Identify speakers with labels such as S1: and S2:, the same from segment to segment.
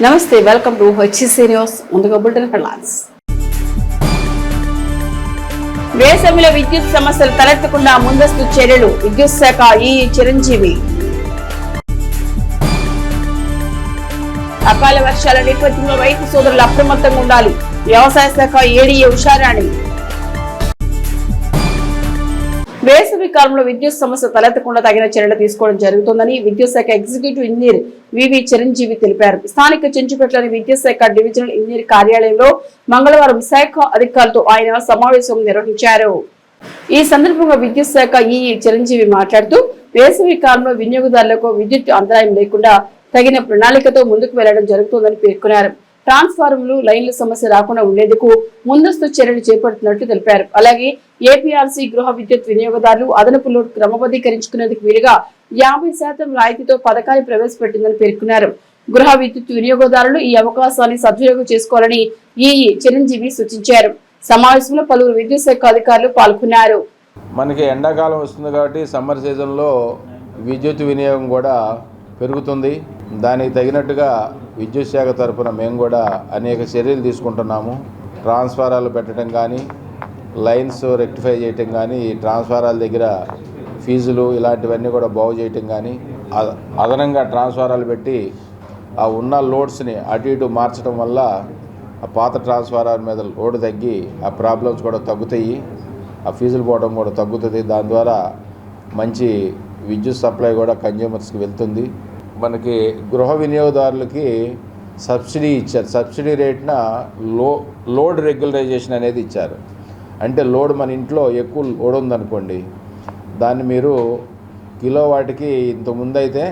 S1: నమస్తే, welcome to HC news. ముందుగా bulletin headlines. వేసవిలో విద్యుత్ సమస్యలు తలెత్తకుండా ముందస్తు చర్యలు, విద్యుత్ శాఖ చిరంజీవి. అకాల వర్షాల నేపథ్యంలో రైతు సోదరులు అప్రమత్తంగా ఉండాలి, వ్యవసాయ శాఖ ఏడీఏ ఉషారాణి. వేసవి కాలంలో విద్యుత్ సమస్య తలెత్తకుండా తగిన చర్యలు తీసుకోవడం జరుగుతుందని విద్యుత్ శాఖ ఎగ్జిక్యూటివ్ ఇంజనీర్ వివి చిరంజీవి తెలిపారు. స్థానిక చెంచుపేటలోని విద్యుత్ శాఖ డివిజనల్ ఇంజనీర్ కార్యాలయంలో మంగళవారం శాఖ అధికారులతో ఆయన సమావేశం నిర్వహించారు. ఈ సందర్భంగా విద్యుత్ శాఖ చిరంజీవి మాట్లాడుతూ వేసవి కాలంలో వినియోగదారులకు విద్యుత్ అంతరాయం లేకుండా తగిన ప్రణాళికతో ముందుకు వెళ్లడం జరుగుతుందని పేర్కొన్నారు. ట్రాన్స్ఫార్మర్లు, లైన్ల సమస్య రాకుండా ఉండేందుకు ముందస్తు చర్యలు చేపడుతున్నట్టు తెలిపారు. అలాగే ఏపీఆర్సీ గృహ విద్యుత్ వినియోగదారులు అదనపు లోడ్ క్రమబద్ధీకరించుకునేందుకు వీలుగా 50% రాయితీతో పథకాన్ని ప్రవేశపెట్టిందని పేర్కొన్నారు. గృహ విద్యుత్ వినియోగదారులు ఈ అవకాశాన్ని సద్వినియోగం చేసుకోవాలని చిరంజీవి సూచించారు. సమావేశంలో పలువురు విద్యుత్ శాఖ అధికారులు పాల్గొన్నారు.
S2: మనకి ఎండాకాలం వస్తుంది కాబట్టి సమ్మర్ సీజన్లో విద్యుత్ వినియోగం కూడా పెరుగుతుంది. దానికి తగినట్టుగా విద్యుత్ శాఖ తరఫున మేము కూడా అనేక చర్యలు తీసుకుంటున్నాము. ట్రాన్స్ఫారాలు పెట్టడం కానీ, లైన్స్ రెక్టిఫై చేయటం కానీ, ట్రాన్స్ఫారాల దగ్గర ఫీజులు ఇలాంటివన్నీ కూడా బాగు చేయటం కానీ, అదనంగా ట్రాన్స్ఫారాలు పెట్టి ఆ ఉన్న లోడ్స్ని అటు ఇటు మార్చడం వల్ల ఆ పాత ట్రాన్స్ఫారాల మీద లోడ్ తగ్గి ఆ ప్రాబ్లమ్స్ కూడా తగ్గుతాయి, ఆ ఫీజులు పోవడం కూడా తగ్గుతుంది. దాని ద్వారా మంచి విద్యుత్ సప్లై కూడా కన్జ్యూమర్స్కి వెళ్తుంది. మనకి గృహ వినియోగదారులకి సబ్సిడీ ఇచ్చారు. సబ్సిడీ రేట్న లోడ్ రెగ్యులరైజేషన్ అనేది ఇచ్చారు. అంటే లోడ్ మన ఇంట్లో ఎక్కువ లోడ్ ఉందనుకోండి, దాన్ని మీరు కిలోవాట్కి ఇంతకుముందు అయితే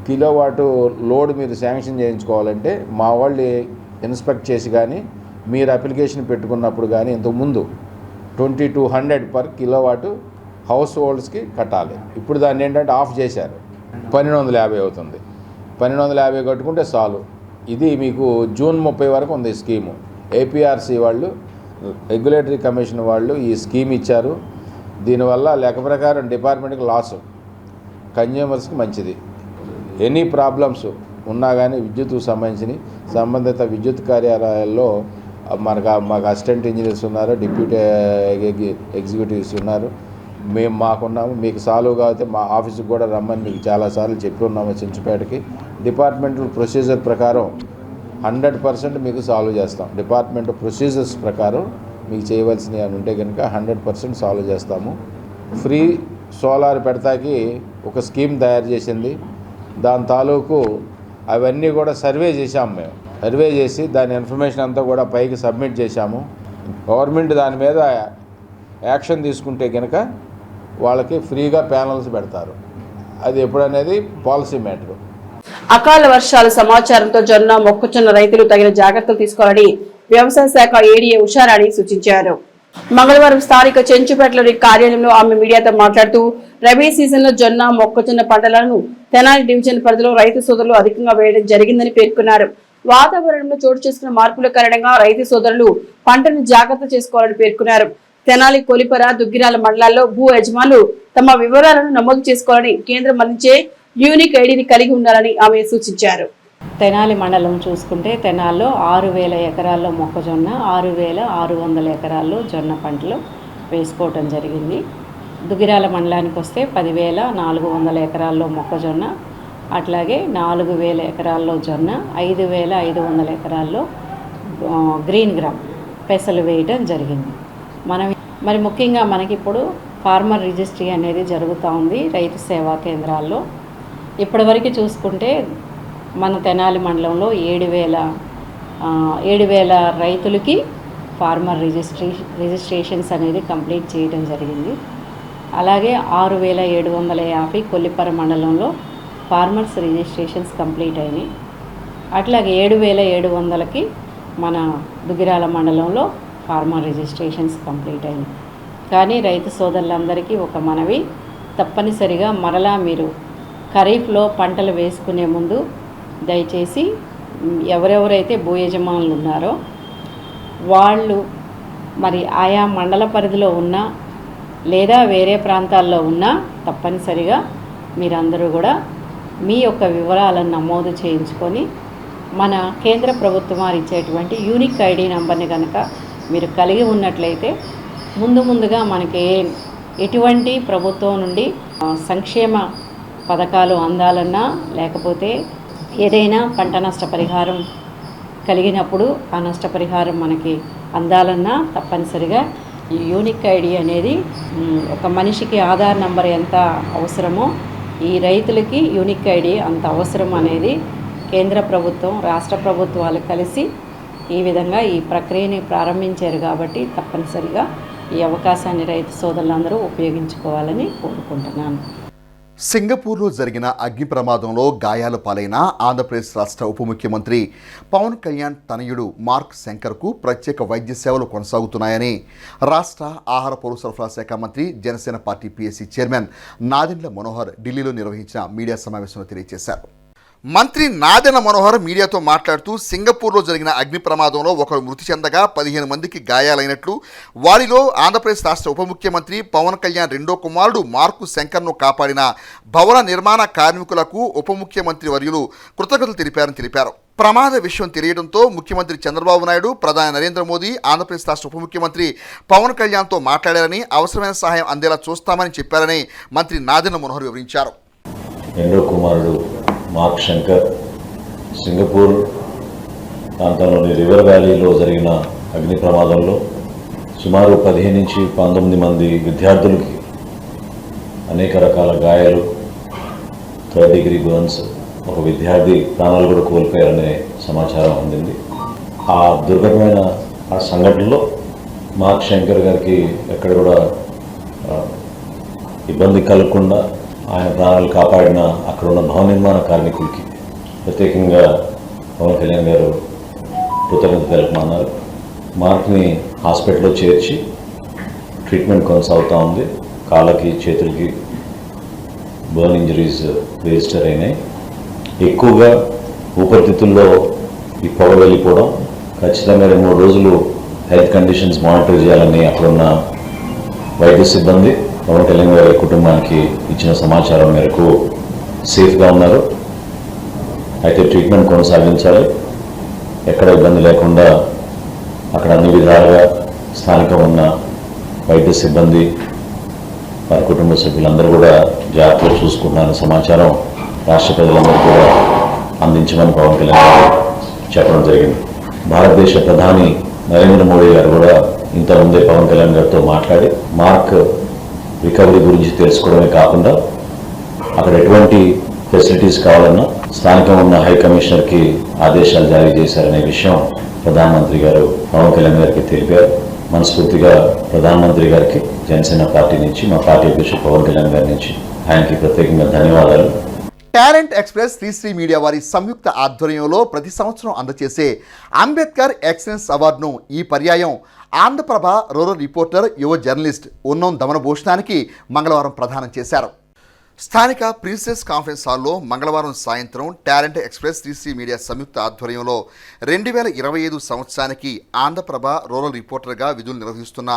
S2: కిలోవాటు లోడ్ మీరు శాంక్షన్ చేయించుకోవాలంటే మా వాళ్ళు ఇన్స్పెక్ట్ చేసి కానీ మీరు అప్లికేషన్ పెట్టుకున్నప్పుడు కానీ ఇంతకుముందు 2200 పర్ కిలోవాటు హౌస్ హోల్డ్స్కి కట్టాలి. ఇప్పుడు దాన్ని ఏంటంటే ఆఫ్ చేశారు, 1250 అవుతుంది. 1250 కట్టుకుంటే చాలు. ఇది మీకు జూన్ 30 వరకు ఉంది స్కీము. ఏపీఆర్సీ వాళ్ళు, రెగ్యులేటరీ కమిషన్ వాళ్ళు ఈ స్కీమ్ ఇచ్చారు. దీనివల్ల లెక్క ప్రకారం డిపార్ట్మెంట్కి లాస్, కన్జ్యూమర్స్కి మంచిది. ఎనీ ప్రాబ్లమ్స్ ఉన్నా కానీ విద్యుత్కు సంబంధిత విద్యుత్ కార్యాలయాల్లో మాకు అసిస్టెంట్ ఇంజనీర్స్ ఉన్నారు, డిప్యూటీ ఎగ్జిక్యూటివ్స్ ఉన్నారు, మేము మాకున్నాము. మీకు సాల్వ్ కాకపోతే మా ఆఫీస్కి కూడా రమ్మని మీకు చాలాసార్లు చెప్పి ఉన్నాము. చెంచుపేటకి డిపార్ట్మెంటల్ ప్రొసీజర్ ప్రకారం 100% మీకు సాల్వ్ చేస్తాం. డిపార్ట్మెంట్ ప్రొసీజర్స్ ప్రకారం మీకు చేయవలసినవి అని ఉంటే కనుక 100% సాల్వ్ చేస్తాము. ఫ్రీ సోలార్ పెడతాకి ఒక స్కీమ్ తయారు చేసింది. దాని తాలూకు అవన్నీ కూడా సర్వే చేశాము. మేము సర్వే చేసి దాని ఇన్ఫర్మేషన్ అంతా కూడా పైకి సబ్మిట్ చేశాము. గవర్నమెంట్ దాని మీద యాక్షన్ తీసుకుంటే కనుక వాళ్ళకి ఫ్రీగా ప్యానల్స్ పెడతారు. అది ఎప్పుడనేది పాలసీ మ్యాటర్.
S1: అకాల వర్షాల సమాచారంతో జొన్న, మొక్కజొన్న రైతులు తగిన జాగ్రత్తలు తీసుకోవాలని వ్యవసాయ శాఖ ఏడీఏ ఉషారాణి సూచించారు. మంగళవారం స్థానిక చెంచుపేటలోని కార్యాలయంలో ఆమె మీడియాతో మాట్లాడుతూ రబీ సీజన్లో జొన్న, మొక్కజొన్న పంటలను తెనాలి డివిజన్ పరిధిలో రైతు సోదరులు అధికంగా వేయడం జరిగిందని పేర్కొన్నారు. వాతావరణంలో చోటు చేసుకున్న మార్పుల కారణంగా రైతు సోదరులు పంటను జాగ్రత్త చేసుకోవాలని పేర్కొన్నారు. తెనాలి, కొలిపర, దుగ్గిరాల మండలాల్లో భూ యజమానులు తమ వివరాలను నమోదు చేసుకోవాలని, కేంద్రం అందించే యూనిక్ ఐడిని కలిగి ఉండాలని ఆమె సూచించారు.
S3: తెనాలి మండలం చూసుకుంటే తెనాల్లో 6000 ఎకరాల్లో మొక్కజొన్న, 6600 ఎకరాల్లో జొన్న పంటలు వేసుకోవటం జరిగింది. దుగ్గిరాల మండలానికి వస్తే 10400 ఎకరాల్లో మొక్కజొన్న, అట్లాగే 4000 ఎకరాల్లో జొన్న, 5500 ఎకరాల్లో గ్రీన్ గ్రామ్ పెసలు వేయటం జరిగింది. మరి ముఖ్యంగా మనకి ఇప్పుడు ఫార్మర్ రిజిస్ట్రీ అనేది జరుగుతూ ఉంది రైతు సేవా కేంద్రాల్లో. ఇప్పటివరకు చూసుకుంటే మన తెనాలి మండలంలో 7000 రైతులకి ఫార్మర్ రిజిస్ట్రేషన్స్ అనేది కంప్లీట్ చేయడం జరిగింది. అలాగే 6750 కొల్లిపర మండలంలో ఫార్మర్స్ రిజిస్ట్రేషన్స్ కంప్లీట్ అయినాయి. అట్లాగే 7700కి మన దుగ్గిరాల మండలంలో ఫార్మర్ రిజిస్ట్రేషన్స్ కంప్లీట్ అయినాయి. కానీ రైతు సోదరులందరికీ ఒక మనవి, తప్పనిసరిగా మరలా మీరు ఖరీఫ్లో పంటలు వేసుకునే ముందు దయచేసి ఎవరెవరైతే భూ యజమానులు ఉన్నారో వాళ్ళు మరి ఆయా మండల పరిధిలో ఉన్నా లేదా వేరే ప్రాంతాల్లో ఉన్నా తప్పనిసరిగా మీరందరూ కూడా మీ యొక్క వివరాలను నమోదు చేయించుకొని మన కేంద్ర ప్రభుత్వం వారు ఇచ్చేటువంటి యూనిక్ ఐడి నెంబర్ని కనుక మీరు కలిగి ఉన్నట్లయితే ముందుగా మనకి ఎటువంటి ప్రభుత్వం నుండి సంక్షేమ పథకాలు అందాలన్నా లేకపోతే ఏదైనా పంట నష్టపరిహారం కలిగినప్పుడు ఆ నష్టపరిహారం మనకి అందాలన్నా తప్పనిసరిగా ఈ యూనిక్ ఐడి అనేది ఒక మనిషికి ఆధార్ నంబర్ ఎంత అవసరమో ఈ రైతులకి యూనిక్ ఐడి అంత అవసరం అనేది కేంద్ర ప్రభుత్వం రాష్ట్ర ప్రభుత్వాలు కలిసి ఈ విధంగా ఈ ప్రక్రియని ప్రారంభించారు కాబట్టి తప్పనిసరిగా ఈ అవకాశాన్ని రైతు సోదరులందరూ ఉపయోగించుకోవాలని కోరుకుంటున్నాను.
S4: సింగపూర్లో జరిగిన అగ్ని ప్రమాదంలో గాయాల పాలైన ఆంధ్రప్రదేశ్ రాష్ట్ర ఉప ముఖ్యమంత్రి పవన్ కళ్యాణ్ తనయుడు మార్క్ శంకర్కు ప్రత్యేక వైద్య సేవలు కొనసాగుతున్నాయని రాష్ట్ర ఆహార పౌర సరఫరా శాఖ మంత్రి Janasena party PSC chairman Nadendla Manohar ఢిల్లీలో నిర్వహించిన మీడియా సమావేశంలో తెలియజేశారు. మంత్రి నాదెండ్ల మనోహర్ మీడియాతో మాట్లాడుతూ సింగపూర్లో జరిగిన అగ్ని ప్రమాదంలో ఒకరు మృతి చెందగా 15 మందికి గాయాలైనట్లు, వారిలో ఆంధ్రప్రదేశ్ రాష్ట్ర ఉప ముఖ్యమంత్రి పవన్ కళ్యాణ్ రెండో కుమారుడు మార్కు శంకర్ను కాపాడిన భవన నిర్మాణ కార్మికులకు ఉప ముఖ్యమంత్రి వర్యులు కృతజ్ఞతలు తెలిపారని తెలిపారు. ప్రమాద విషయం తెలియడంతో ముఖ్యమంత్రి చంద్రబాబు నాయుడు, ప్రధాని నరేంద్ర మోదీ ఆంధ్రప్రదేశ్ రాష్ట్ర ఉప ముఖ్యమంత్రి పవన్ కళ్యాణ్తో మాట్లాడారని, అవసరమైన సహాయం అందేలా చూస్తామని చెప్పారని మంత్రి నాదెండ్ల మనోహర్ వివరించారు.
S5: రెండో కుమారుడు మార్క్ శంకర్ సింగపూర్ ప్రాంతంలోని రివర్ వ్యాలీలో జరిగిన అగ్ని ప్రమాదంలో సుమారు 15 నుంచి 19 మంది విద్యార్థులకి అనేక రకాల గాయాలు, 3rd degree బర్న్స్, ఒక విద్యార్థి ప్రాణాలు కూడా కోల్పోయారనే సమాచారం అందింది. ఆ దుర్ఘటమైన ఆ సంఘటనలో మార్క్ శంకర్ గారికి ఎక్కడ కూడా ఇబ్బంది కలగకుండా ఆయన ప్రాణాలు కాపాడిన అక్కడ ఉన్న భవన నిర్మాణ కార్మికులకి ప్రత్యేకంగా పవన్ కళ్యాణ్ గారు కృతజ్ఞత తెలుపమన్నారు. మార్క్ని హాస్పిటల్లో చేర్చి ట్రీట్మెంట్ కొనసాగుతూ ఉంది. కాళ్ళకి చేతులకి బర్న్ ఇంజరీస్ రిజిస్టర్ అయినాయి. ఎక్కువగా ఊపిరితిత్తుల్లో ఈ పొగ వెళ్ళిపోవడం, ఖచ్చితంగా 2-3 రోజులు హెల్త్ కండిషన్స్ మానిటర్ చేయాలని అక్కడున్న వైద్య సిబ్బంది పవన్ కళ్యాణ్ గారి కుటుంబానికి ఇచ్చిన సమాచారం మేరకు సేఫ్గా ఉన్నారు. అయితే ట్రీట్మెంట్ కొనసాగించాలి, ఎక్కడ ఇబ్బంది లేకుండా అక్కడ అన్ని విధాలుగా స్థానికంగా ఉన్న వైద్య సిబ్బంది వారి కుటుంబ సభ్యులందరూ కూడా జాగ్రత్తగా చూసుకుంటున్నారనే సమాచారం రాష్ట్ర ప్రజలందరూ కూడా అందించమని పవన్ కళ్యాణ్ గారు చెప్పడం జరిగింది. భారతదేశ ప్రధాని నరేంద్ర మోడీ గారు కూడా ఇంతకుముందే పవన్ కళ్యాణ్ గారితో మాట్లాడి మార్క్ రికవరీ గురించి తెలుసుకోవడమే కాకుండా అక్కడ ఎటువంటి ఫెసిలిటీస్ కావాలన్నా స్థానికంగా ఉన్న హై కమిషనర్కి ఆదేశాలు జారీ చేశారనే విషయం ప్రధానమంత్రి గారు పవన్ కళ్యాణ్ గారికి తెలిపారు. మనస్ఫూర్తిగా ప్రధానమంత్రి గారికి జనసేన పార్టీ నుంచి, మా పార్టీ అధ్యక్షుడు పవన్ కళ్యాణ్ గారి నుంచి ఆయనకి ప్రత్యేకంగా ధన్యవాదాలు.
S4: టాలెంట్ ఎక్స్ప్రెస్ శ్రీశ్రీ మీడియా వారి సంయుక్త ఆధ్వర్యంలో ప్రతి సంవత్సరం అందజేసే అంబేద్కర్ ఎక్సలెన్స్ అవార్డును ఈ పర్యాయం ఆంధ్రప్రభ రూరల్ రిపోర్టర్, యువ జర్నలిస్ట్ ఉన్నం దమనభూషణానికి మంగళవారం ప్రదానం చేశారు. స్థానిక ప్రిన్సెస్ కాన్ఫరెన్స్ హాల్లో మంగళవారం సాయంత్రం టాలెంట్ ఎక్స్ప్రెస్ శ్రీశ్రీ మీడియా సంయుక్త ఆధ్వర్యంలో 2025 సంవత్సరానికి ఆంధ్రప్రభ రూరల్ రిపోర్టర్గా విధులు నిర్వహిస్తున్న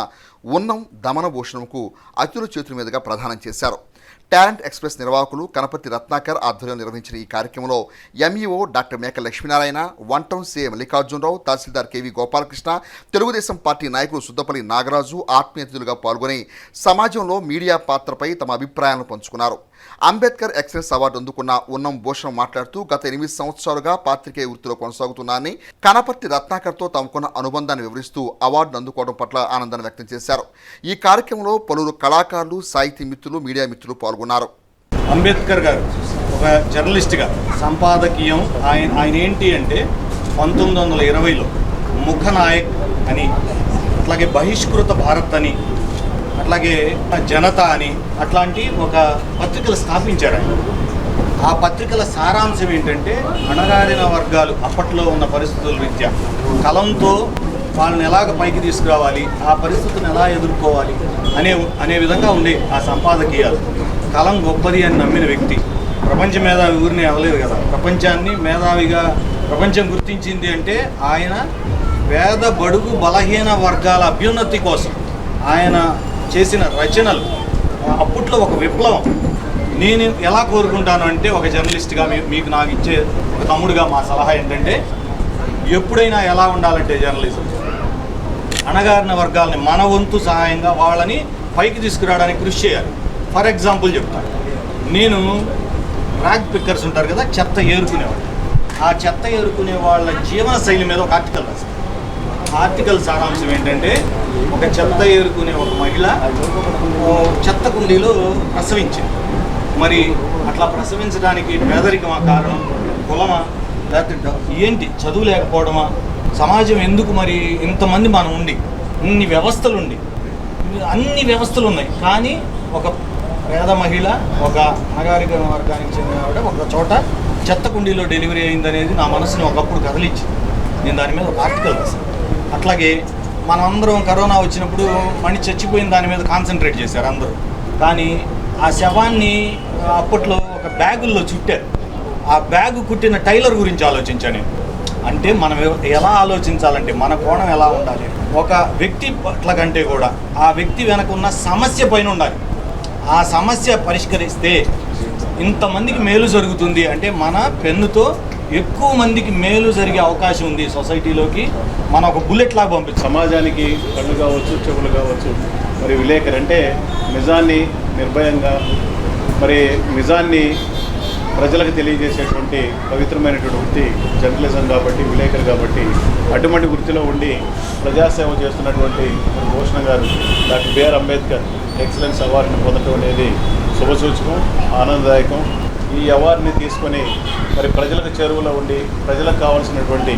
S4: ఉన్నం దమనభూషణంకు అతిథుల చేతుల మీదుగా ప్రదానం చేశారు. టాలెంట్ ఎక్స్ప్రెస్ నిర్వాహకులు కనపర్తి రత్నాకర్ ఆధ్వర్యంలో నిర్వహించిన ఈ కార్యక్రమంలో MEO doctor Meka Lakshminarayana, one town CA Mallikarjunarao, తహసీల్దార్ కేవీ గోపాలకృష్ణ, తెలుగుదేశం పార్టీ నాయకులు సుద్దపల్లి నాగరాజు ఆత్మీయ అతిథులుగా పాల్గొని సమాజంలో మీడియా పాత్రపై తమ అభిప్రాయాలను పంచుకున్నారు. అంబేద్కర్ ఎక్సలెన్స్ అవార్డు అందుకున్న ఉన్నం భూషణం మాట్లాడుతూ గత 8 సంవత్సరాలుగా పాత్రికేయ వృత్తిలో కొనసాగుతున్నానని, కనపర్తి రత్నాకర్తో తమకున్న అనుబంధాన్ని వివరిస్తూ అవార్డును అందుకోవడం పట్ల ఆనందాన్ని వ్యక్తం చేశారు. ఈ కార్యక్రమంలో పలువురు కళాకారులు, సాహితీ మిత్రులు, మీడియా మిత్రులు పాల్గొన్నారు.
S6: అంబేద్కర్ గారు ఒక జర్నలిస్ట్గా సంపాదకీయం ఆయన ఏంటి అంటే 1920లో ముఖనాయక్ అని, అట్లాగే బహిష్కృత భారత్ అని, అట్లాగే జనత అని అట్లాంటి ఒక పత్రికలు స్థాపించారు ఆయన. ఆ పత్రికల సారాంశం ఏంటంటే అణగారిన వర్గాలు అప్పట్లో ఉన్న పరిస్థితుల రీత్యా కలంతో వాళ్ళని ఎలాగ పైకి తీసుకురావాలి, ఆ పరిస్థితిని ఎలా ఎదుర్కోవాలి అనే విధంగా ఉండే ఆ సంపాదకీయాలు. కలం గొప్పది అని నమ్మిన వ్యక్తి, ప్రపంచ మేధావి ఊరిని అవ్వలేదు కదా, ప్రపంచాన్ని మేధావిగా ప్రపంచం గుర్తించింది అంటే ఆయన పేద బడుగు బలహీన వర్గాల అభ్యున్నతి కోసం ఆయన చేసిన రచనలు అప్పట్లో ఒక విప్లవం. నేను ఎలా కోరుకుంటాను అంటే ఒక జర్నలిస్ట్గా మీకు నాకు ఇచ్చే ఒక తమ్ముడుగా మా సలహా ఏంటంటే ఎప్పుడైనా ఎలా ఉండాలంటే జర్నలిజం అణగారిన వర్గాలని మన వంతు సహాయంగా వాళ్ళని పైకి తీసుకురావడానికి కృషి చేయాలి. ఫర్ ఎగ్జాంపుల్ చెప్తాను, నేను ర్యాగ్ పిక్కర్స్ ఉంటారు కదా, చెత్త ఏరుకునేవాళ్ళు. ఆ చెత్త ఏరుకునే వాళ్ళ జీవన శైలి మీద ఒక ఆర్టికల్ రాస్తాను. ఆర్టికల్ సారాంశం ఏంటంటే, ఒక చెత్త ఏరుకునే ఒక మహిళ చెత్త కుండీలో ప్రసవించింది. మరి అట్లా ప్రసవించడానికి పేదరికమా కారణం, కులమా, లేకపోతే ఏంటి, చదువు లేకపోవడమా, సమాజం ఎందుకు మరి ఇంతమంది మనం ఉండి ఇన్ని వ్యవస్థలు ఉండి అన్ని వ్యవస్థలు ఉన్నాయి, కానీ ఒక పేద మహిళ ఒక అణగారిక వర్గానికి చెందిన ఆవిడ ఒక చోట చెత్త కుండీలో డెలివరీ అయిందనేది నా మనసుని ఒకప్పుడు కదిలించింది. నేను దాని మీద ఒక ఆర్టికల్ రాశాను. అట్లాగే మనమందరం కరోనా వచ్చినప్పుడు మనిషి చచ్చిపోయిన దాని మీద కాన్సన్ట్రేట్ చేశారు అందరూ, కానీ ఆ శవాన్ని అప్పట్లో ఒక బ్యాగుల్లో చుట్టారు. ఆ బ్యాగు కుట్టిన టైలర్ గురించి ఆలోచించాను నేను. అంటే మనం ఎలా ఆలోచించాలంటే మన కోణం ఎలా ఉండాలి, ఒక వ్యక్తి పట్ల కంటే కూడా ఆ వ్యక్తి వెనక ఉన్న సమస్య పైన ఉండాలి. ఆ సమస్య పరిష్కరిస్తే ఇంతమందికి మేలు జరుగుతుంది అంటే మన పెన్నుతో ఎక్కువ మందికి మేలు జరిగే అవకాశం ఉంది సొసైటీలోకి. మనం ఒక బుల్లెట్ లాగా పంపించాం.
S7: సమాజానికి కళ్ళు కావచ్చు, చెవులు కావచ్చు, మరి విలేకరు అంటే నిజాన్ని నిర్భయంగా మరి నిజాన్ని ప్రజలకు తెలియజేసేటువంటి పవిత్రమైనటువంటి వృత్తి జర్నలిజం కాబట్టి, విలేకరు కాబట్టి అటువంటి వృత్తిలో ఉండి ప్రజాసేవ చేస్తున్నటువంటి భూషణ్ గారు డాక్టర్ బిఆర్ అంబేద్కర్ ఎక్సలెన్స్ అవార్డుని పొందడం అనేది శుభసూచకం, ఆనందదాయకం. ఈ అవార్డుని తీసుకొని మరి ప్రజలకు చేరువలో ఉండి ప్రజలకు కావాల్సినటువంటి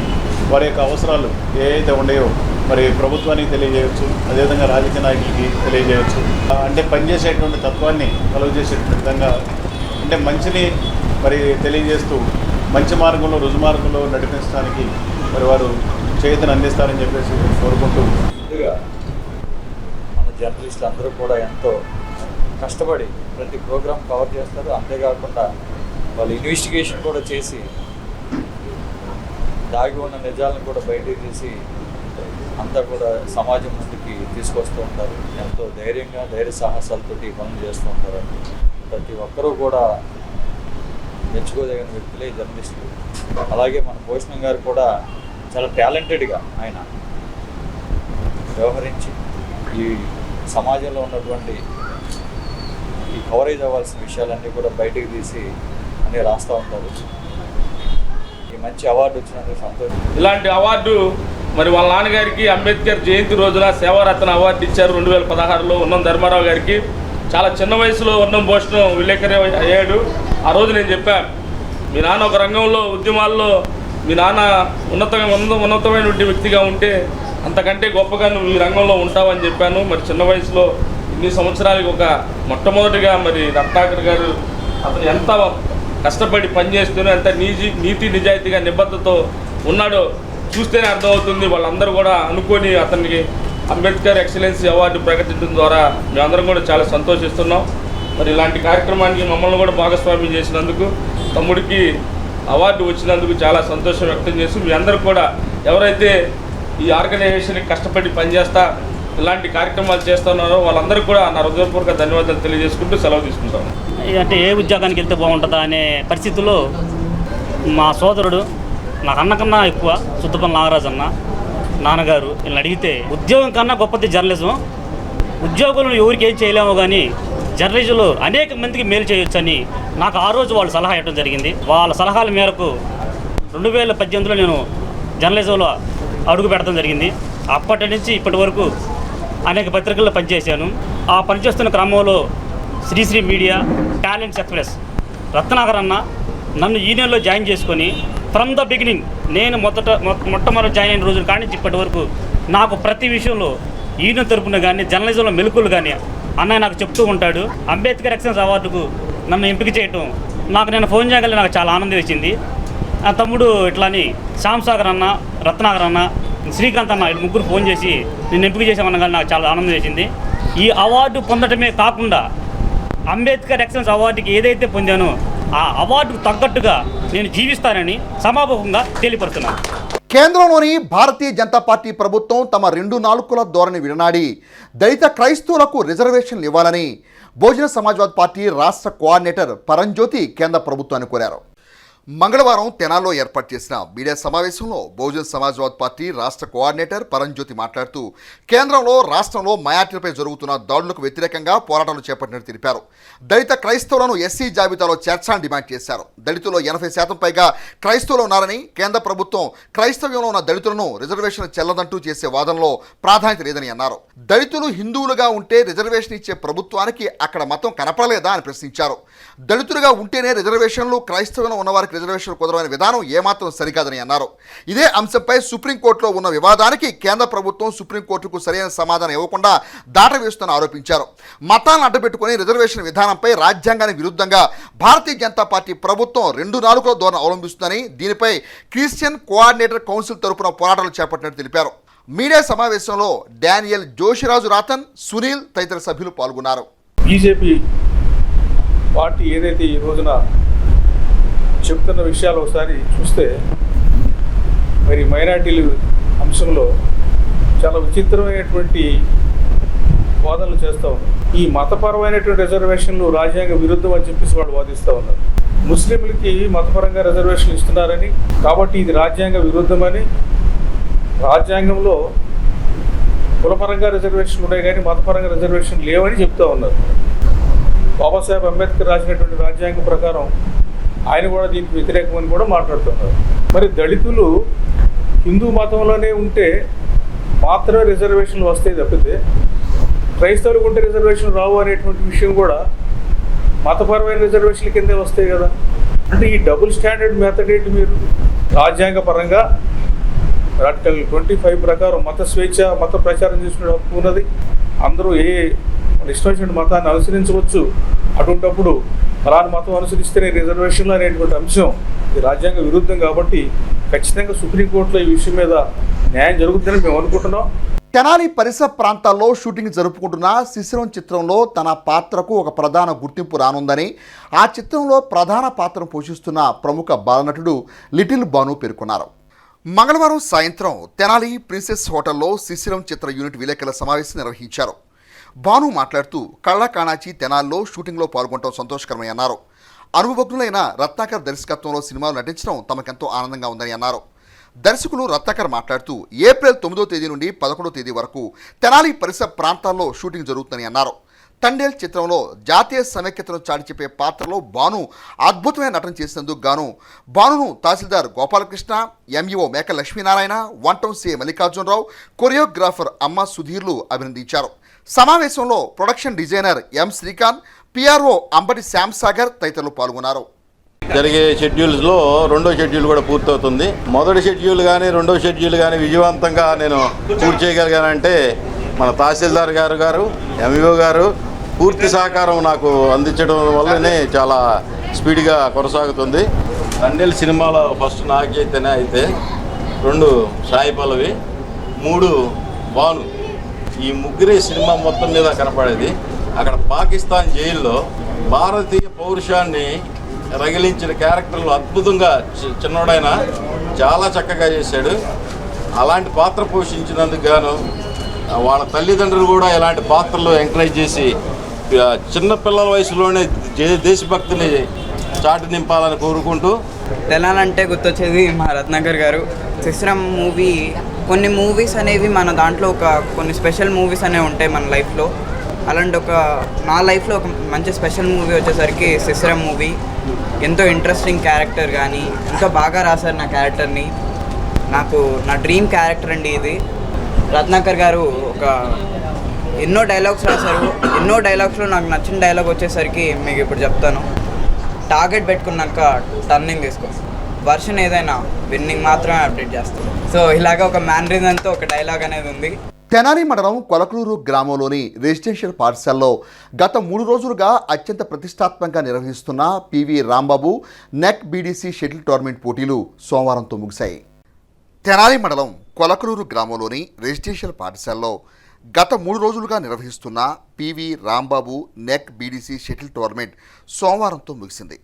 S7: వారి యొక్క అవసరాలు ఏవైతే ఉన్నాయో మరి ప్రభుత్వానికి తెలియజేయవచ్చు, అదేవిధంగా రాజకీయ నాయకులకి తెలియజేయవచ్చు. అంటే పనిచేసేటువంటి తత్వాన్ని కలుగజేసేటువంటి విధంగా అంటే మంచిని మరి తెలియజేస్తూ మంచి మార్గంలో రుజుమార్గంలో నడిపించడానికి మరి వారు చేతను అందిస్తారని చెప్పేసి కోరుకుంటూ,
S8: ముందుగా మన జర్నలిస్టులు అందరూ కూడా ఎంతో కష్టపడి ప్రతి ప్రోగ్రాం కవర్ చేస్తారు. అంతేకాకుండా వాళ్ళు ఇన్వెస్టిగేషన్ కూడా చేసి దాగి ఉన్న నిజాలను కూడా బయటికి తీసి అంతా కూడా సమాజం ముందుకి తీసుకొస్తూ ఉంటారు. ఎంతో ధైర్యంగా ధైర్య సాహసాలతోటి పనులు చేస్తూ ఉంటారు. ప్రతి ఒక్కరూ కూడా మెచ్చుకోదగిన వ్యక్తులే జర్నలిస్టులు. అలాగే మన భూషణ్ గారు కూడా చాలా టాలెంటెడ్గా ఆయన వ్యవహరించి ఈ సమాజంలో ఉన్నటువంటి ఈ కవరేజ్ అవ్వాల్సిన విషయాలన్నీ కూడా బయటికి తీసి అన్నీ రాస్తూ ఉంటారు. ఈ మంచి అవార్డు వచ్చినందుకు సంతోషం.
S9: ఇలాంటి అవార్డు మరి వాళ్ళ నాన్నగారికి అంబేద్కర్ జయంతి రోజున సేవారత్న అవార్డు ఇచ్చారు 2016లో ఉన్నం ధర్మారావు గారికి. చాలా చిన్న వయసులో ఉన్నం భూషణం విలేకరి అయ్యాడు. ఆ రోజు నేను చెప్పాను, మీ నాన్న ఒక రంగంలో ఉద్యమాల్లో మీ నాన్న ఉన్నతమైనటువంటి వ్యక్తిగా ఉంటే అంతకంటే గొప్పగా నువ్వు ఈ రంగంలో ఉంటావని చెప్పాను. మరి చిన్న వయసులో ఇన్ని సంవత్సరాలకి ఒక మొట్టమొదటిగా మరి రత్నాకర్ గారు అతను ఎంత కష్టపడి పనిచేస్తూనే ఎంత నీతి నిజాయితీగా నిబద్ధతతో ఉన్నాడో చూస్తేనే అర్థమవుతుంది. వాళ్ళందరూ కూడా అనుకొని అతనికి అంబేద్కర్ ఎక్సలెన్సీ అవార్డు ప్రకటించడం ద్వారా మేమందరం కూడా చాలా సంతోషిస్తున్నాం. మరి ఇలాంటి కార్యక్రమానికి మమ్మల్ని కూడా భాగస్వామ్యం చేసినందుకు, తమ్ముడికి అవార్డు వచ్చినందుకు చాలా సంతోషం వ్యక్తం చేసి మీ అందరూ కూడా ఎవరైతే ఈ ఆర్గనైజేషన్కి కష్టపడి పనిచేస్తా ఇలాంటి కార్యక్రమాలు చేస్తున్నారో వాళ్ళందరూ కూడా నా హృదయపూర్వక ధన్యవాదాలు తెలియజేసుకుంటూ సెలవు తీసుకుంటాను.
S10: అంటే ఏ ఉద్యోగానికి వెళ్తే బాగుంటుందా అనే పరిస్థితుల్లో మా సోదరుడు నాకు అన్నకన్నా ఎక్కువ సుత్తపల్లి నాగరాజు అన్న నాన్నగారు వీళ్ళని అడిగితే ఉద్యోగం కన్నా గొప్పది జర్నలిజం, ఉద్యోగులను ఎవరికి ఏం చేయలేమో కానీ జర్నలిజంలో అనేక మందికి మేలు చేయొచ్చని నాకు ఆ రోజు వాళ్ళు సలహా ఇవ్వడం జరిగింది. వాళ్ళ సలహాల మేరకు 2018లో నేను జర్నలిజంలో అడుగు పెడతాం జరిగింది. అప్పటి నుంచి ఇప్పటి వరకు అనేక పత్రికల్లో పనిచేశాను. ఆ పనిచేస్తున్న క్రమంలో Sri Sri media, talents express, Ratnakar అన్న నన్ను యూనియన్లో జాయిన్ చేసుకొని ఫ్రమ్ ద బిగినింగ్ నేను మొట్టమొదటి జాయిన్ అయిన రోజుల కాడి నుంచి ఇప్పటి వరకు నాకు ప్రతి విషయంలో యూనియన్ తరపున కానీ జర్నలిజంలో మెలకువలు కానీ అన్నయ్య నాకు చెప్తూ ఉంటాడు. అంబేద్కర్ ఎక్సలెన్స్ అవార్డుకు నన్ను ఎంపిక చేయటం నాకు నేను ఫోన్ చేయగలిగి నాకు చాలా ఆనందం వచ్చింది. ఆ తమ్ముడు ఇట్లాని శ్యామ్సాగర్ అన్న, రత్నాకర్ అన్న, శ్రీకాంత్ అన్న ముగ్గురు ఫోన్ చేసి నేను ఎంపిక చేసామన్న కానీ నాకు చాలా ఆనందం వేసింది. ఈ అవార్డు పొందటమే కాకుండా అంబేద్కర్ ఎక్సలెన్స్ అవార్డుకి ఏదైతే పొందానో ఆ అవార్డుకు తగ్గట్టుగా నేను జీవిస్తానని సమాపకంగా తెలియపరుస్తున్నాను.
S4: కేంద్రంలోని భారతీయ జనతా పార్టీ ప్రభుత్వం తమ 2 నాలుకల ధోరణి విడనాడి దళిత క్రైస్తవులకు రిజర్వేషన్లు ఇవ్వాలని బహుజన సమాజ్వాదీ పార్టీ రాష్ట్ర కోఆర్డినేటర్ పరంజ్యోతి కేంద్ర ప్రభుత్వాన్ని కోరారు. మంగళవారం తెనాల్లో ఏర్పాటు చేసిన మీడియా సమావేశంలో బహుజన సమాజ్వాదీ పార్టీ రాష్ట్ర కోఆర్డినేటర్ పరంజ్యోతి మాట్లాడుతూ కేంద్రంలో రాష్ట్రంలో మైనార్టీలపై జరుగుతున్న దాడులకు వ్యతిరేకంగా పోరాటాలు చేపట్టినట్టు తెలిపారు. దళిత క్రైస్తవులను ఎస్సీ జాబితాలో చేర్చాలని డిమాండ్ చేశారు. దళితుల్లో 80% పైగా క్రైస్తవులు ఉన్నారని, కేంద్ర ప్రభుత్వం క్రైస్తవ్యంలో ఉన్న దళితులను రిజర్వేషన్ చెల్లదంటూ చేసే వాదనలో ప్రాధాన్యత లేదని అన్నారు. దళితులు హిందువులుగా ఉంటే రిజర్వేషన్ ఇచ్చే ప్రభుత్వానికి అక్కడ మతం కనపడలేదా అని ప్రశ్నించారు. దళితులుగా ఉంటేనే రిజర్వేషన్లు, క్రైస్తవంలో ఉన్నవారికి రిజర్వేషన్లు కుదరమైన విధానం ఏమాత్రం సరికాదని అన్నారు. ఇదే అంశంపై సుప్రీంకోర్టులో ఉన్న వివాదానికి కేంద్ర ప్రభుత్వం సుప్రీంకోర్టుకు సరైన సమాధానం ఇవ్వకుండా దాటవేస్తుందని ఆరోపించారు. మతాలను అడ్డుపెట్టుకుని రిజర్వేషన్ విధానంపై రాజ్యాంగానికి విరుద్ధంగా భారతీయ జనతా పార్టీ ప్రభుత్వం 2 నాలుగుల ధోరణి అవలంబిస్తుందని, దీనిపై క్రిస్టియన్ కోఆర్డినేటర్ కౌన్సిల్ తరపున పోరాటాలు చేపట్టినట్టు తెలిపారు. మీడియా సమావేశంలో డానియల్ జోషిరాజు రాథన్, సునీల్ తదితర సభ్యులు పాల్గొన్నారు.
S11: బీజేపీ పార్టీ ఏదైతే ఈ రోజున చెప్తున్న విషయాలు ఒకసారి చూస్తే మరి మైనార్టీల అంశంలో చాలా విచిత్రమైనటువంటి వాదనలు చేస్తూ ఉన్నారు. ఈ మతపరమైనటువంటి రిజర్వేషన్లు రాజ్యాంగ విరుద్ధం అని చెప్పేసి వాళ్ళు వాదిస్తూ ఉన్నారు. ముస్లింలకి మతపరంగా రిజర్వేషన్లు ఇస్తున్నారని, కాబట్టి ఇది రాజ్యాంగ విరుద్ధమని, రాజ్యాంగంలో కులపరంగా రిజర్వేషన్లు ఉన్నాయి కానీ మతపరంగా రిజర్వేషన్ లేవని చెప్తూ ఉన్నారు. బాబాసాహెబ్ అంబేద్కర్ రాసినటువంటి రాజ్యాంగం ప్రకారం ఆయన కూడా దీనికి వ్యతిరేకమని కూడా మాట్లాడుతున్నారు. మరి దళితులు హిందూ మతంలోనే ఉంటే మాత్రమే రిజర్వేషన్లు వస్తాయి తప్పితే క్రైస్తవులకు ఉంటే రిజర్వేషన్లు రావు అనేటువంటి విషయం కూడా మతపరమైన రిజర్వేషన్ల కిందే వస్తాయి కదా. అంటే ఈ డబుల్ స్టాండర్డ్ మెథడ్ ఏంటి? మీరు రాజ్యాంగ పరంగా ఆర్టికల్ 25 ప్రకారం మత స్వేచ్ఛ, మత ప్రచారం చేసుకునే హక్కు ఉన్నది. అందరూ ఇష్టం వచ్చిన మతాన్ని అనుసరించవచ్చు. అటువంటప్పుడు అలాంటి మతం అనుసరిస్తేనే రిజర్వేషన్లు అనేటువంటి అంశం ఇది రాజ్యాంగ విరుద్ధం కాబట్టి ఖచ్చితంగా సుప్రీంకోర్టులో ఈ విషయం మీద న్యాయం జరుగుతుందని మేము అనుకుంటున్నాం.
S4: తెనాలి పరిసర ప్రాంతాల్లో షూటింగ్ జరుపుకుంటున్న శిశిరం చిత్రంలో తన పాత్రకు ఒక ప్రధాన గుర్తింపు రానుందని ఆ చిత్రంలో ప్రధాన పాత్రను పోషిస్తున్న ప్రముఖ బాలనటుడు లిటిల్ బాను పేర్కొన్నారు. మంగళవారం సాయంత్రం తెనాలి ప్రిన్సెస్ హోటల్లో శిశిరం చిత్ర యూనిట్ విలేకరుల సమావేశం నిర్వహించారు. భాను మాట్లాడుతూ కళ్ళ కాణాచి తెనాల్లో షూటింగ్లో పాల్గొనడం సంతోషకరమని అన్నారు. అనుభవజ్ఞులైన రత్నాకర్ దర్శకత్వంలో సినిమాలు నటించడం తమకెంతో ఆనందంగా ఉందని అన్నారు. దర్శకులు రత్నాకర్ మాట్లాడుతూ ఏప్రిల్ 9వ తేదీ నుండి 11వ తేదీ వరకు తెనాలి పరిసర ప్రాంతాల్లో షూటింగ్ జరుగుతుందని అన్నారు. తండేల్ చిత్రంలో జాతీయ సమైక్యతను చాటి చెప్పే పాత్రలో భాను అద్భుతమైన నటన చేసినందుకు గాను భానును తహసీల్దార్ గోపాలకృష్ణ, ఎంఈఓ మేక లక్ష్మీనారాయణ, వంటం సి మల్లికార్జునరావు, కొరియోగ్రాఫర్ అమ్మ సుధీర్లు అభినందించారు. సమావేశంలో ప్రొడక్షన్ డిజైనర్ ఎం శ్రీకాంత్, పిఆర్ఓ అంబటి శ్యాంసాగర్ తదితరులు పాల్గొన్నారు.
S2: జరిగే షెడ్యూల్స్లో 2వ షెడ్యూల్ కూడా పూర్తవుతుంది. మొదటి షెడ్యూల్ కానీ 2వ షెడ్యూల్ కానీ విజయవంతంగా నేను పూర్తి చేయగలిగానంటే మన తహసీల్దార్ గారు ఎంఈఓ గారు పూర్తి సహకారం నాకు అందించడం వల్లనే చాలా స్పీడ్గా కొనసాగుతుంది. తండేల్ సినిమాలో ఫస్ట్ నాగైతేనే అయితే 2 సాయి పల్లవి, 3 భాను, ఈ ముగ్గురే సినిమా మొత్తం మీద కనపడేది. అక్కడ పాకిస్తాన్ జైల్లో భారతీయ పౌరుషాన్ని రగిలించిన క్యారెక్టర్లు అద్భుతంగా చిన్నోడైన చాలా చక్కగా చేశాడు. అలాంటి పాత్ర పోషించినందుకు గాను వాళ్ళ తల్లిదండ్రులు కూడా ఇలాంటి పాత్రలు ఎంకరేజ్ చేసి చిన్నపిల్లల వయసులోనే దేశభక్తిని చాటి నింపాలని కోరుకుంటూ.
S12: తెనాలంటే గుర్తొచ్చేది మా రత్నాకర్ గారు. శిశిరం మూవీ, కొన్ని మూవీస్ అనేవి మన దాంట్లో కొన్ని స్పెషల్ మూవీస్ అనేవి ఉంటాయి మన లైఫ్లో. అలాంటి నా లైఫ్లో ఒక మంచి స్పెషల్ మూవీ వచ్చేసరికి శిశిరం మూవీ. ఎంతో ఇంట్రెస్టింగ్ క్యారెక్టర్, కానీ ఎంతో బాగా రాశారు నా క్యారెక్టర్ని. నాకు నా డ్రీమ్ క్యారెక్టర్ అండి ఇది. రత్నాకర్ గారు ఎన్నో డైలాగ్స్ రాశారు. ఎన్నో డైలాగ్స్లో నాకు నచ్చిన డైలాగ్ వచ్చేసరికి మీకు ఇప్పుడు చెప్తాను. టార్గెట్ పెట్టుకున్నాక టర్నింగ్ తీసుకో, వర్షన్ ఏదైనా విన్నింగ్ మాత్రమే అప్డేట్ చేస్తాం. సో ఇలాగ ఒక మ్యానరిజంతో ఒక డైలాగ్ అనేది ఉంది.
S4: తెనాలి మండలం కొలకలూరు గ్రామంలోని రెసిడెన్షియల్ పాఠశాలలో గత 3 రోజులుగా అత్యంత ప్రతిష్టాత్మకంగా నిర్వహిస్తున్న పివి రాంబాబు నెక్ బీడీసీ షటిల్ టోర్నమెంట్ పోటీలు సోమవారంతో ముగిశాయి. తెనాలి మండలం కొలకలూరు గ్రామంలోని రెసిడెన్షియల్ పాఠశాలలో గత 3 రోజులుగా నిర్వహిస్తున్న పివి రాంబాబు నెక్ బీడీసీ షటిల్ టోర్నమెంట్ సోమవారంతో ముగిసింది.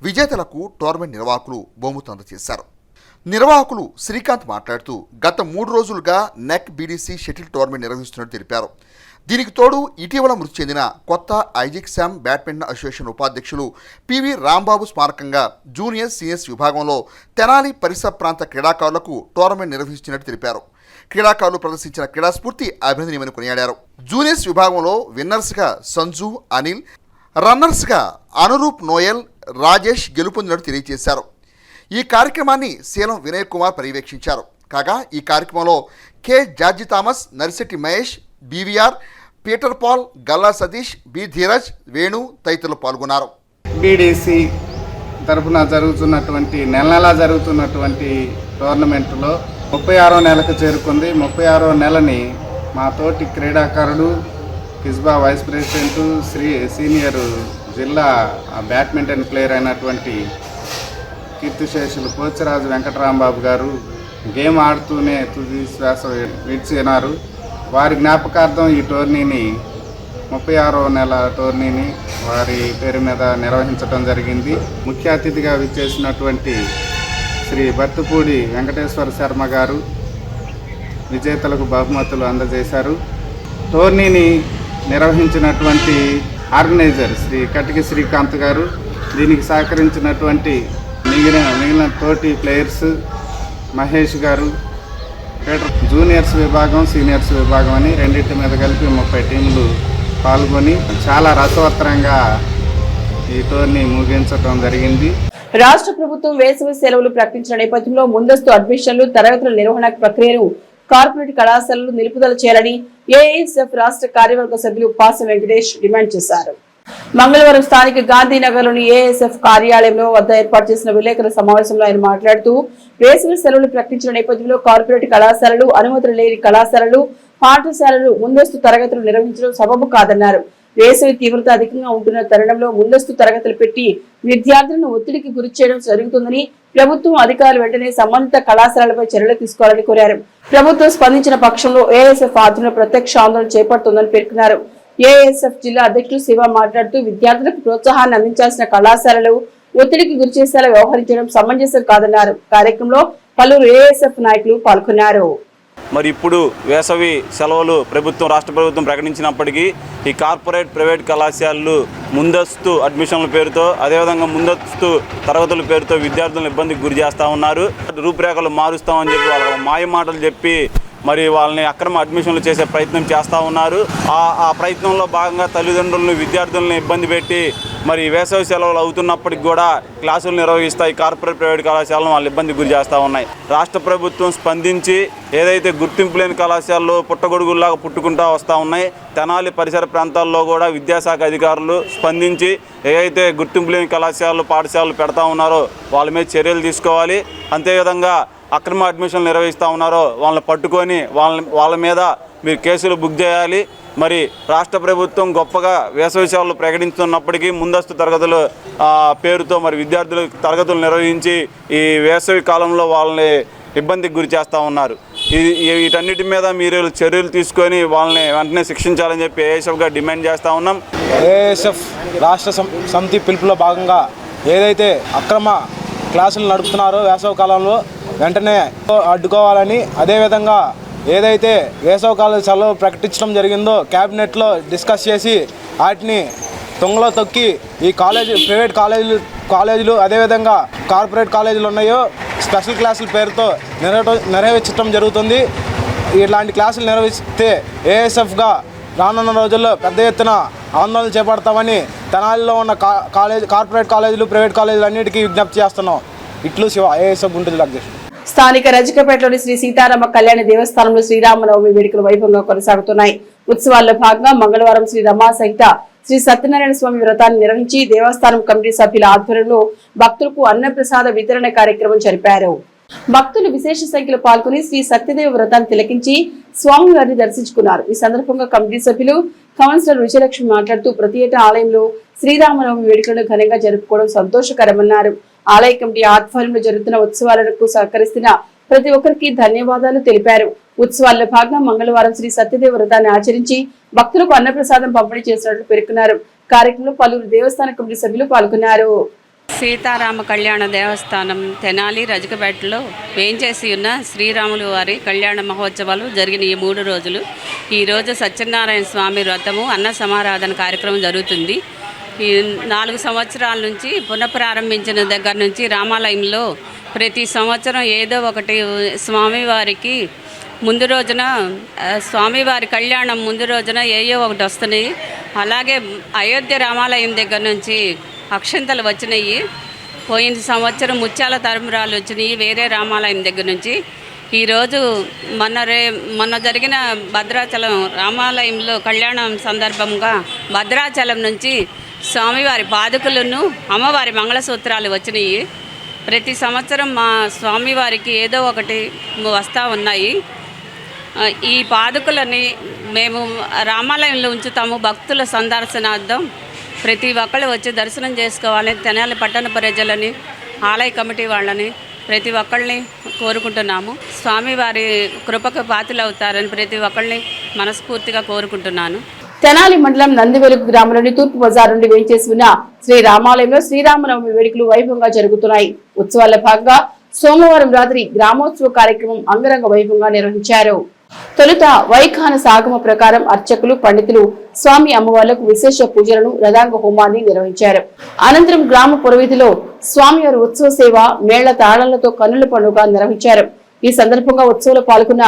S4: విజేతలకు టోర్నమెంట్ నిర్వాహకులు బహుమతులు అందజేశారు. నిర్వాహకులు శ్రీకాంత్ మాట్లాడుతూ గత 3 రోజులుగా నెక్ బీడీసీ షటిల్ టోర్నమెంట్ నిర్వహిస్తున్నట్టు తెలిపారు. దీనికి తోడు ఇటీవల మృతి చెందిన కొత్త ఐజిక్ శామ్ బ్యాడ్మింటన్ అసోసియేషన్ ఉపాధ్యక్షులు పివి రాంబాబు స్మారకంగా జూనియర్స్ సీనియర్స్ విభాగంలో తెనాలి పరిసర ప్రాంత క్రీడాకారులకు టోర్నమెంట్ నిర్వహించినట్టు తెలిపారు. క్రీడాకారులు ప్రదర్శించిన క్రీడాస్ఫూర్తి అభినందనీయమని కొనియాడారు. జూనియర్స్ విభాగంలో విన్నర్స్గా సంజు, అనిల్, రన్నర్స్గా అనురూప్, నోయల్, రాజేష్ గెలుపొందినట్టు తెలియజేశారు. ఈ కార్యక్రమాన్ని శీలం వినయ్ కుమార్ పర్యవేక్షించారు. కాగా ఈ కార్యక్రమంలో కె జార్జి థామస్, నరిశెట్టి మహేష్, బీవీఆర్, పీటర్ పాల్, గల్లా సతీష్, బి ధీరజ్, వేణు తదితరులు పాల్గొన్నారు.
S13: బీడీసీ తరఫున జరుగుతున్నటువంటి నెల జరుగుతున్నటువంటి టోర్నమెంట్లో 36వ నెలకు చేరుకుంది. 36వ నెలని మా తోటి క్రీడాకారుడు, కిస్బా వైస్ ప్రెసిడెంట్, సీనియర్ జిల్లా బ్యాడ్మింటన్ ప్లేయర్ అయినటువంటి కీర్తిశేషులు పోచిరాజు వెంకటరాంబాబు గారు గేమ్ ఆడుతూనే తుది శ్వాస విడిచినారు. వారి జ్ఞాపకార్థం ఈ టోర్నీని 36వ నెల టోర్నీని వారి పేరు మీద నిర్వహించడం జరిగింది. ముఖ్య అతిథిగా విచ్చేసినటువంటి శ్రీ బత్తుపూడి వెంకటేశ్వర శర్మ గారు విజేతలకు బహుమతులు అందజేశారు. టోర్నీని నిర్వహించినటువంటి ఆర్గనైజర్ శ్రీ కటికి శ్రీకాంత్ గారు, దీనికి సహకరించినటువంటి మిగిలిన తోటి ప్లేయర్స్ మహేష్ గారు, జూనియర్స్ విభాగం, సీనియర్స్ విభాగం అని రెండింటి మీద కలిపి 30 టీంలు పాల్గొని చాలా రసవత్తరంగా ఈ టోర్నీ ముగించడం జరిగింది.
S1: రాష్ట్ర ప్రభుత్వం వేసవి సెలవులు ప్రకటించిన నేపథ్యంలో ముందస్తు అడ్మిషన్లు, తరగతుల నిర్వహణ ప్రక్రియను కార్పొరేట్ కళాశాలలు నిలుపుదల చేయాలని ఏఐఎస్ఎఫ్ రాష్ట్ర కార్యవర్గ సభ్యులు పాస వెంకటేష్ డిమాండ్ చేశారు. మంగళవారం స్థానిక గాంధీనగర్లోని ఏఎస్ఎఫ్ కార్యాలయంలో వద్ద ఏర్పాటు చేసిన విలేకరుల సమావేశంలో ఆయన మాట్లాడుతూ వేసవి సెలవులు ప్రకటించిన నేపథ్యంలో కార్పొరేట్ కళాశాలలు, అనుమతులు లేని కళాశాలలు, పాఠశాలలు ముందస్తు తరగతులు నిర్వహించడం సబబు కాదన్నారు. వేసవి తీవ్రత అధికంగా ఉంటున్న తరుణంలో ముందస్తు తరగతులు పెట్టి విద్యార్థులను ఒత్తిడికి గురి చేయడం జరుగుతుందని ప్రభుత్వం అధికారులు వెంటనే సంబంధిత కళాశాలలపై చర్యలు తీసుకోవాలని కోరారు. ప్రభుత్వం స్పందించిన పక్షంలో ఏఎస్ఎఫ్ ఆధ్వర్యంలో ప్రత్యక్ష ఆందోళన చేపడుతోందని పేర్కొన్నారు. ఏఎస్ఎఫ్ జిల్లా అధ్యక్షులు శివ మాట్లాడుతూ విద్యార్థులకు ప్రోత్సాహాన్ని అందించాల్సిన కళాశాలలు ఒత్తిడికి గురిచేసేలా వ్యవహరించడం సమంజసం కాదన్నారు. కార్యక్రమంలో పలువురు ఏఎస్ఎఫ్ నాయకులు పాల్గొన్నారు.
S14: మరి ఇప్పుడు వేసవి సెలవులు రాష్ట్ర ప్రభుత్వం ప్రకటించినప్పటికీ ఈ కార్పొరేట్ ప్రైవేట్ కళాశాలలు ముందస్తు అడ్మిషన్ల పేరుతో, అదేవిధంగా ముందస్తు తరగతుల పేరుతో విద్యార్థులను ఇబ్బందికి గురి చేస్తూ ఉన్నారు. రూపురేఖలు మారుస్తామని చెప్పి వాళ్ళ మాయ మాటలు చెప్పి మరి వాళ్ళని అక్రమ అడ్మిషన్లు చేసే ప్రయత్నం చేస్తూ ఉన్నారు. ఆ ప్రయత్నంలో భాగంగా తల్లిదండ్రులను, విద్యార్థులను ఇబ్బంది పెట్టి మరి వేసవి సెలవులు అవుతున్నప్పటికి కూడా క్లాసులు నిర్వహిస్తాయి కార్పొరేట్ ప్రైవేట్ కళాశాలను వాళ్ళు ఇబ్బందికి గురి చేస్తూ ఉన్నాయి. రాష్ట్ర ప్రభుత్వం స్పందించి ఏదైతే గుర్తింపు లేని కళాశాలలో పుట్టగొడుగుల్లాగా పుట్టుకుంటూ వస్తూ ఉన్నాయి, తెనాలి పరిసర ప్రాంతాల్లో కూడా విద్యాశాఖ అధికారులు స్పందించి ఏదైతే గుర్తింపు లేని కళాశాలలు, పాఠశాలలు పెడతా ఉన్నారో వాళ్ళ మీద చర్యలు తీసుకోవాలి. అంతేవిధంగా అక్రమ అడ్మిషన్లు నిర్వహిస్తూ ఉన్నారో వాళ్ళని పట్టుకొని వాళ్ళ మీద మీరు కేసులు బుక్ చేయాలి. మరి రాష్ట్ర ప్రభుత్వం గొప్పగా వేసవి సెలవులు ప్రకటిస్తున్నప్పటికీ ముందస్తు తరగతుల పేరుతో మరి విద్యార్థులకు తరగతులు నిర్వహించి ఈ వేసవి కాలంలో వాళ్ళని ఇబ్బందికి గురి చేస్తూ ఉన్నారు. వీటన్నిటి మీద మీరు చర్యలు తీసుకొని వాళ్ళని వెంటనే శిక్షించాలని చెప్పి ఏఎస్ఎఫ్గా డిమాండ్ చేస్తూ ఉన్నాం.
S15: ఏఎస్ఎఫ్ రాష్ట్ర సమితి పిలుపులో భాగంగా ఏదైతే అక్రమ క్లాసులు నడుపుతున్నారో వేసవి కాలంలో వెంటనే అడ్డుకోవాలని, అదేవిధంగా ఏదైతే వేసవికాల సెలవు ప్రకటించడం జరిగిందో క్యాబినెట్లో డిస్కస్ చేసి వాటిని తొంగలో తొక్కి ఈ ప్రైవేట్ కాలేజీలు అదేవిధంగా కార్పొరేట్ కాలేజీలు ఉన్నాయో స్పెషల్ క్లాసుల పేరుతో నిర్వహించడం జరుగుతుంది. ఇలాంటి క్లాసులు నిర్వహిస్తే ఏఎస్ఎఫ్గా రానున్న రోజుల్లో పెద్ద ఎత్తున ఆందోళన చేపడతామని తెనాలిలో ఉన్న కార్పొరేట్ కాలేజీలు, ప్రైవేట్ కాలేజీలు అన్నిటికీ విజ్ఞప్తి చేస్తున్నాం. ఇట్లు శివ, ఏఎస్ఎఫ్ గుంటూరు అధ్యక్షుడు.
S1: స్థానిక రజకపేటలోని శ్రీ సీతారామ కళ్యాణ దేవస్థానంలో శ్రీరామనవమి వేడుకలు వైభవంగా కొనసాగుతున్నాయి. ఉత్సవాల్లో భాగంగా మంగళవారం శ్రీ రమా సహిత శ్రీ సత్యనారాయణ స్వామి వ్రతాన్ని నిర్వహించి దేవస్థానం కమిటీ సభ్యుల ఆధ్వర్యంలో భక్తులకు అన్నప్రసాద వితరణ కార్యక్రమం జరిపారు. భక్తులు విశేష సంఖ్యలో పాల్గొని శ్రీ సత్యదేవ వ్రతాన్ని తిలకించి స్వామివారిని దర్శించుకున్నారు. ఈ సందర్భంగా కమిటీ సభ్యులు కౌన్సిలర్ విజయలక్ష్మి మాట్లాడుతూ ప్రతి ఏటా ఆలయంలో శ్రీరామనవమి వేడుకలను ఘనంగా జరుపుకోవడం సంతోషకరమన్నారు. ఆలయ కమిటీ ఆధ్వర్యంలో జరుగుతున్న ఉత్సవాలకు సహకరిస్తున్న ప్రతి ఒక్కరికి ధన్యవాదాలు తెలిపారు. ఉత్సవాల్లో భాగంగా మంగళవారం శ్రీ సత్యదేవ వ్రతాన్ని ఆచరించి భక్తులకు అన్నప్రసాదం పంపిణీ చేసినట్లు పేర్కొన్నారు. కార్యక్రమంలో పలువురు దేవస్థాన కమిటీ సభ్యులు పాల్గొన్నారు.
S3: సీతారామ కళ్యాణ దేవస్థానం తెనాలి రజకపేటలో వేంచేసి ఉన్న శ్రీరాములు వారి కళ్యాణ మహోత్సవాలు జరిగిన ఈ 3 రోజులు. ఈరోజు సత్యనారాయణ స్వామి వ్రతము అన్న సమారాధన కార్యక్రమం జరుగుతుంది. ఈ 4 సంవత్సరాల నుంచి పునఃప్రారంభించిన దగ్గర నుంచి రామాలయంలో ప్రతి సంవత్సరం ఏదో ఒకటి స్వామివారికి ముందు రోజున స్వామివారి కళ్యాణం ముందు రోజున ఏయో ఒకటి వస్తున్నాయి. అలాగే అయోధ్య రామాలయం దగ్గర నుంచి అక్షంతలు వచ్చినాయి. పోయిన సంవత్సరం ముత్యాల తరంబరాలు వచ్చినాయి వేరే రామాలయం దగ్గర నుంచి. ఈరోజు మొన్న జరిగిన భద్రాచలం రామాలయంలో కళ్యాణం సందర్భంగా భద్రాచలం నుంచి స్వామివారి పాదుకలను అమ్మవారి మంగళసూత్రాలు వచ్చినాయి. ప్రతి సంవత్సరం మా స్వామివారికి ఏదో ఒకటి వస్తూ ఉన్నాయి. ఈ పాదుకలని మేము రామాలయంలో ఉంచుతాము. భక్తుల సందర్శనార్థం ప్రతి ఒక్కళ్ళు వచ్చి దర్శనం చేసుకోవాలి. తెనాలి పట్టణ ప్రజలని ఆలయ కమిటీ వాళ్ళని ప్రతి ఒక్కళ్ళని కోరుకుంటున్నాము. స్వామివారి కృపకు పాత్రలవుతారని ప్రతి ఒక్కళ్ళని మనస్ఫూర్తిగా కోరుకుంటున్నాను.
S1: తెనాలి మండలం నందివెలుగు గ్రామంలోని తూర్పు బజార్ నుండి వేంచేసి ఉన్న శ్రీ రామాలయంలో శ్రీరామనవమి వేడుకలు వైభవంగా జరుగుతున్నాయి. ఉత్సవాల్లో భాగంగా సోమవారం రాత్రి గ్రామోత్సవ కార్యక్రమం అంగరంగ వైభవంగా నిర్వహించారు. తొలుత వైఖాన సాగమ ప్రకారం అర్చకులు పండితులు స్వామి అమ్మవార్లకు విశేష పూజలను రథాంగ హోమాన్ని నిర్వహించారు. అనంతరం గ్రామ పురవీధిలో స్వామివారి ఉత్సవ సేవ మేళ్ల తాళాలతో కన్నుల పండుగ నిర్వహించారు. ఈ సందర్భంగా ఉత్సవంలో పాల్గొన్న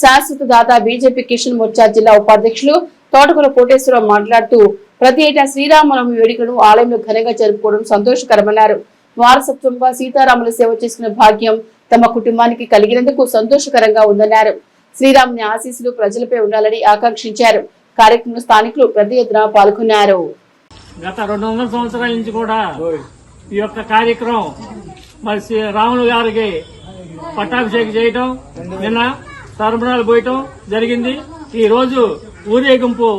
S1: శాశ్వత దాత బీజేపీ కిషన్ మోర్చా జిల్లా ఉపాధ్యక్షులు తోటకూర కోటేశ్వరరావు మాట్లాడుతూ ప్రతి ఏటా శ్రీరామనవమి వేడుకను ఆలయంలో ఘనంగా జరుపుకోవడం సంతోషకరమన్నారు. వారసత్వంగా సీతారాముల సేవ చేసుకునే భాగ్యం తమ కుటుంబానికి కలిగినందుకు సంతోషకరంగా ఉందన్నారు. శ్రీరాముని ఆశీస్సులు ప్రజలపై ఉండాలని ఆకాంక్షించారు. కార్యక్రమంలో స్థానికులు పెద్ద ఎత్తున పాల్గొన్నారు.
S16: గత 200 సంవత్సరాల నుంచి కూడా ఈ యొక్క కార్యక్రమం మరి రాములు గారికి పట్టాభిషేకం చేయటం, నిన్న తరుమణాలు పోయటం జరిగింది. ఈ రోజు ఊరేగింపు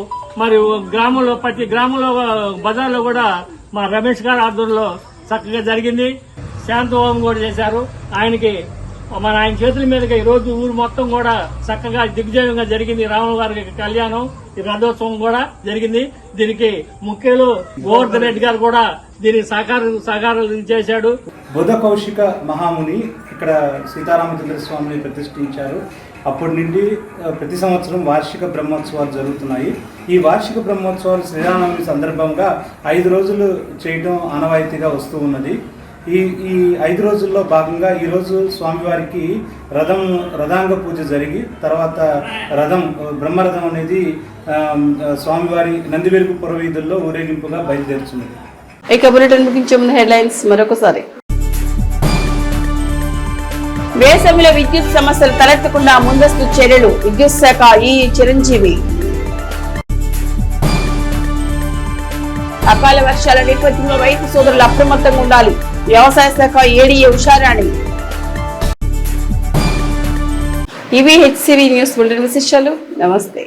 S16: మరి గ్రామంలో ప్రతి గ్రామంలో బజార్లో కూడా మా రమేష్ గారి ఆధ్వర్యంలో చక్కగా జరిగింది. శాంతహోమం కూడా చేశారు. ఆయన చేతుల మీదుగా ఈ రోజు ఊరు మొత్తం కూడా చక్కగా దిగ్విజయంగా జరిగింది. రాముల గారి కళ్యాణం, ఈ రథోత్సవం కూడా జరిగింది. దీనికి ముఖ్యులు గోవర్ధన్ రెడ్డి గారు కూడా దీనికి సహకారం చేశాడు.
S17: బుధ కౌశిక మహాముని ఇక్కడ సీతారామచంద్ర స్వామిని ప్రతిష్ఠించారు. అప్పటి నుండి ప్రతి సంవత్సరం వార్షిక బ్రహ్మోత్సవాలు జరుగుతున్నాయి. ఈ వార్షిక బ్రహ్మోత్సవాలు శ్రీరామనవమి సందర్భంగా 5 రోజులు చేయటం ఆనవాయితీగా వస్తూ ఉన్నది. ఈ 5 రోజుల్లో భాగంగా ఈరోజు స్వామివారికి రథాంగ పూజ జరిగి తర్వాత బ్రహ్మరథం అనేది స్వామివారి నందివెలుగు పురవీధుల్లో ఊరేగింపుగా బయలుదేరుతున్నది.
S1: ఇక బులెటిన్ ముగించే ముందు హెడ్లైన్స్ మరొకసారి. వేసవిలో విద్యుత్ సమస్యలు తలెత్తకుండా ముందస్తు చర్యలు విద్యుత్ శాఖ చిరంజీవి. అకాల వర్షాల నేపథ్యంలో రైతు సోదరులు అప్రమత్తంగా ఉండాలి. వ్యవసాయ శాఖ ఏడీఏ ఉషారాణి. ఇవి హెచ్సివి న్యూస్ బులెటిన్ విశేషాలు. నమస్తే.